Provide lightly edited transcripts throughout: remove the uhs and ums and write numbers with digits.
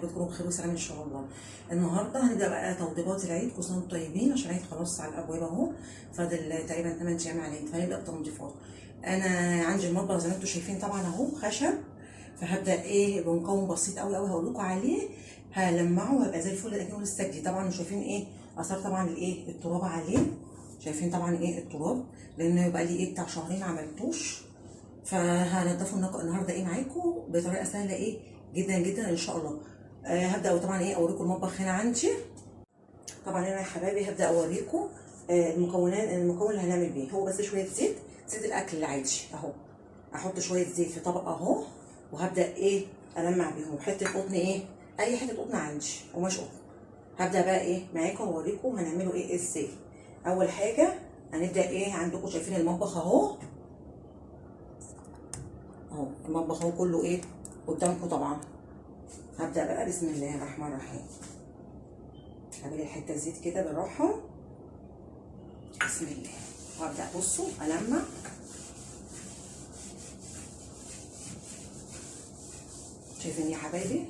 رب تكونوا بخير وسلام ان شاء الله. النهارده هنبدا بقى توضيبات العيد، كل سنه وانتم طيبين عشان العيد خلاص على الابواب اهو، فاضل تقريبا 8 ايام على العيد، فهنبدا بتنظيفات. انا عندي المطبخ زي ما انتم شايفين طبعا اهو خشب، فهبدا بمكون بسيط قوي قوي هقول لكم عليه، هلمعه وهيبقى زي الفل اكنه لسه جديد. طبعا شايفين اثار طبعا التراب عليه، شايفين طبعا التراب، لانه يبقى لي بتاع شهرين ما عملتوش، فهنضفه النهارده معاكم بطريقه سهله جدا جدا ان شاء الله. هبدا طبعا اوريكم المطبخ هنا عندي. طبعا هنا يا حبايبي هبدا اوريكم المكون اللي هنعمل بيه. هو بس شويه زيت الاكل العادي اهو، احط شويه زيت في طبق اهو، وهبدا المع بيهم حته قطن، اي حته قطن عندي قماش قطن. هبدا بقى معاكم اوريكم هنعمله ازاي. اول حاجه هنبدا عندكم شايفين المطبخ اهو المطبخ اهو كله قدامكم طبعا. هبدا بقى بسم الله الرحمن الرحيم، هعمل حته زيت كده بالراحه بسم الله، وابدا بصوا المع. شايفين يا حبايبي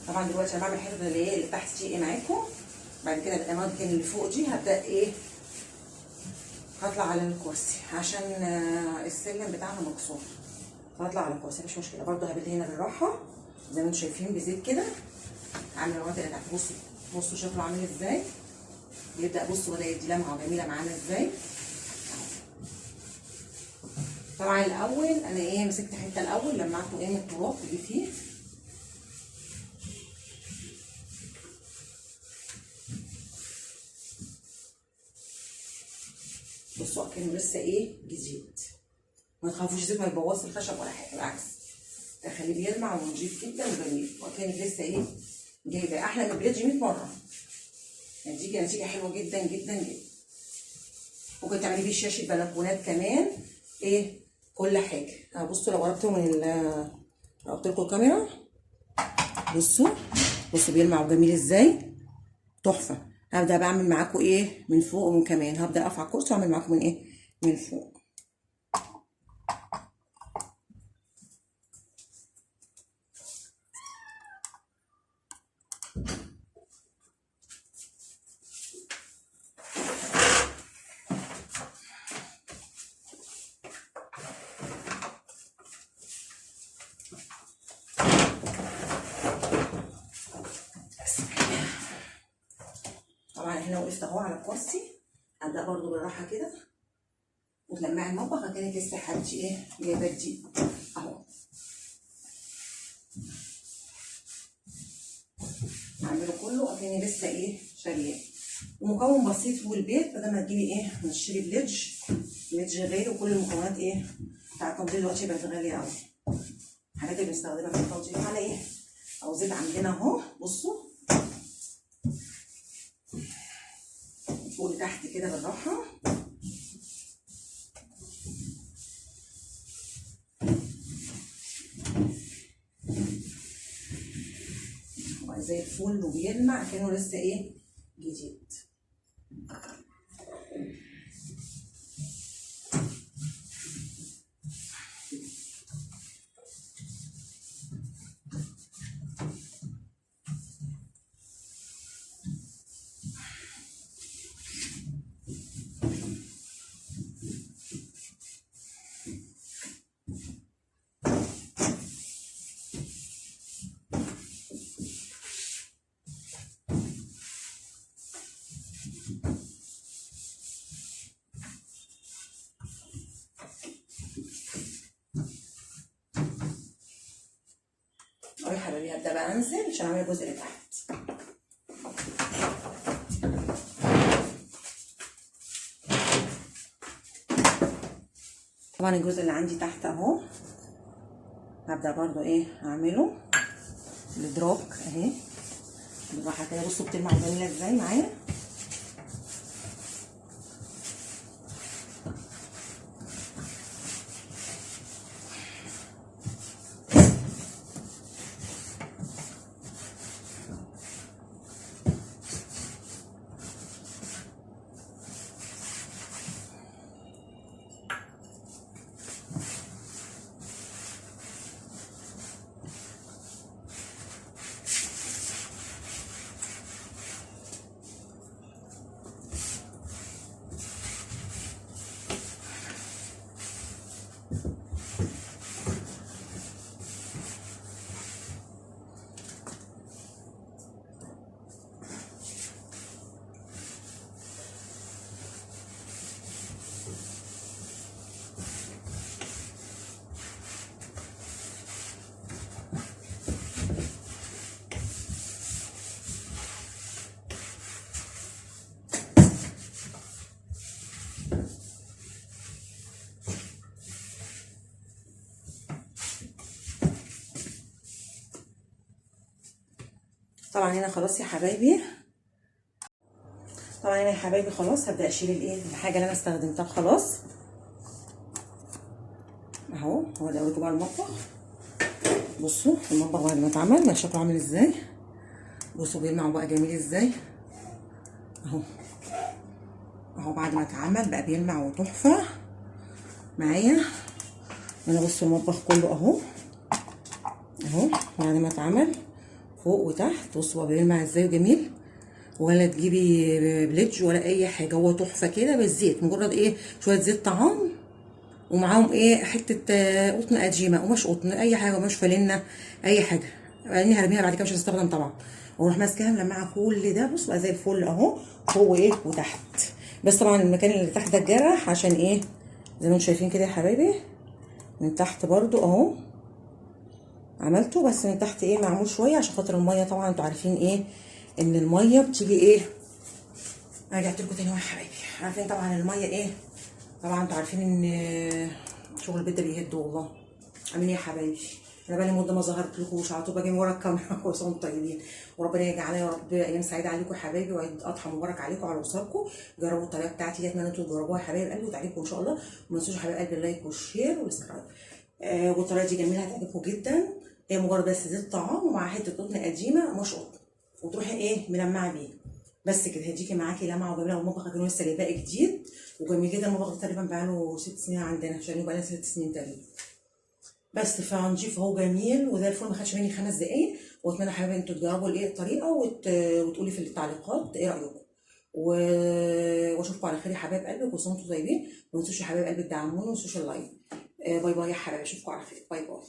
طبعا دلوقتي انا بعمل الحته اللي تحت دي معاكم. بعد كده الاماكن اللي فوق دي هبدا هطلع على الكرسي عشان السلم بتاعنا مكسور، فهطلع على الكرسي مفيش مشكله. برده هبل هنا بالراحه زي ما انتم شايفين بزيت كده، عامل الرواتب اللي تحت. بصوا شكله عامل ازاي، يبدا بصوا بدا يدي لمعه جميله معانا ازاي. طبعا الاول انا مسكت حته الاول لمعته من التراب اللي فيه، بصوا اكنه لسه جديد. ما تخافوش الزيت ما يبوظش الخشب ولا حاجه، بالعكس تخليه بيلمع ونضيف جدا وجميل، وكانك لسه جايبه احلى من البليتج 100 مره. نتيجه حلوه جدا جدا جدا. ممكن تعملي بيه شاشه بلكونات كمان، كل حاجه. بصوا لو قربت قربت لكم الكاميرا، بصوا بيلمع وجميل ازاي، تحفه. هبدا بعمل معاكم من فوق ومن كمان، هبدا اقف على الكرسي واعمل معاكم من فوق. طبعا هنا وقفت اهو على الكرسي، هبدا برضو بالراحه كده وتلمعي المطبخ كانك لسه حاجتي جايبه جديد اهو. هعمله كله اكني لسه شارياه، ومكون بسيط في البيت بدل ما تجيبي نشتري بليدج غالي، وكل المكونات بتاع التنظيف دلوقتي بقت غاليه قوي. الحاجات اللي بنستخدمها في التنظيف على او زيت عندنا اهو، بصوا فوق لتحت كده بالراحه. زي الفل وبيلمع كانه لسه جديد. يا حبايبي هبدا بقى انزل عشان اعمل الجزء اللي تحت. طبعا الجزء اللي عندي تحت اهو هبدا برضو اعمله الادراج اهي بالراحه كده. بصوا بتلمع جميله ازاي معايا. طبعا هنا خلاص يا حبايبي، طبعا هنا يا حبايبي خلاص هبدا اشيل الايه الحاجه اللي انا استخدمتها خلاص اهو. هو ده اوريكم بقى المطبخ. بصوا المطبخ بعد ما اتعمل بقى شكله عامل ازاي. بصوا بيلمع بقى جميل ازاي اهو. اهو بعد ما اتعمل بقى بيلمع وتحفه معايا. انا بصوا المطبخ كله اهو اهو بعد ما اتعمل فوق وتحت. بصوا بقى بيلمع ازاي وجميل، ولا تجيبي بليدج ولا اي حاجه، هو تحفه كده بالزيت، مجرد ايه شويه زيت طعام ومعاهم ايه حته قطن قديمه، قماش قطن اي حاجه، قماش فانلة اي حاجه. بعدين هرميها بعد كده مش هتستخدم طبعا، واروح ماسكاها ملمعه كل ده. بص بقى زي الفل اهو فوق وايه وتحت. بس طبعا المكان اللي تحت ده اتجرح عشان ايه زي ما انتم شايفين كده يا حبايبي. من تحت برضو اهو عملته، بس من تحت ايه معمول شويه عشان خاطر الميه. طبعا انتوا عارفين ايه ان الميه بتيجي ايه. انا رجعت لكم تاني اهو يا حبايبي. عارفين طبعا الميه ايه، طبعا انتوا عارفين ان شغل البيت ده بيهد والله. عاملين ايه يا حبايبي؟ انا بقالي مده ما ظهرتلكوش، على طول باجي ورا الكاميرا. كل سنه وانتم طيبين، وربنا يجعلها يا رب ايام سعيده عليكم يا حبايبي، وعيد اضحى مبارك عليكم على وصالكم. جربوا الطريقه بتاعتي دي، اتمنى انتوا تجربوها يا حبايب قلبي وتعجبكم ان شاء الله. وما تنسوش يا حبايب قلبي اللايك والشير والسبسكرايب. والطريقه دي جميله هتعجبكم جدا. هي مجرد بس زيت طعام ومع حته قطن قديمه مش قطن، وتروحي ايه ملمعه بيه بس كده. هديكي معاكي لمعه وجميله. والمطبخ كانوا لسه جايباه جديد وجميل جدا. المطبخ ده تقريبا بقاله 6 سنين عندنا، عشان يبقى لنا 6 سنين تقريبا. بس فنضيف اهو جميل وزي الفل، ما خدش مني 5 دقايق. واتمنى حبايبي انتوا تجربوا الايه الطريقه وتقولي في التعليقات ايه رايكم. واشوفكم على خير يا حبايب قلبي، وكل سنه وانتم طيبين. وما تنسوش يا حبايب قلبي تدعموني، وما تنسوش اللايك. باي باي يا حبايبي، اشوفكم على خير. باي باي.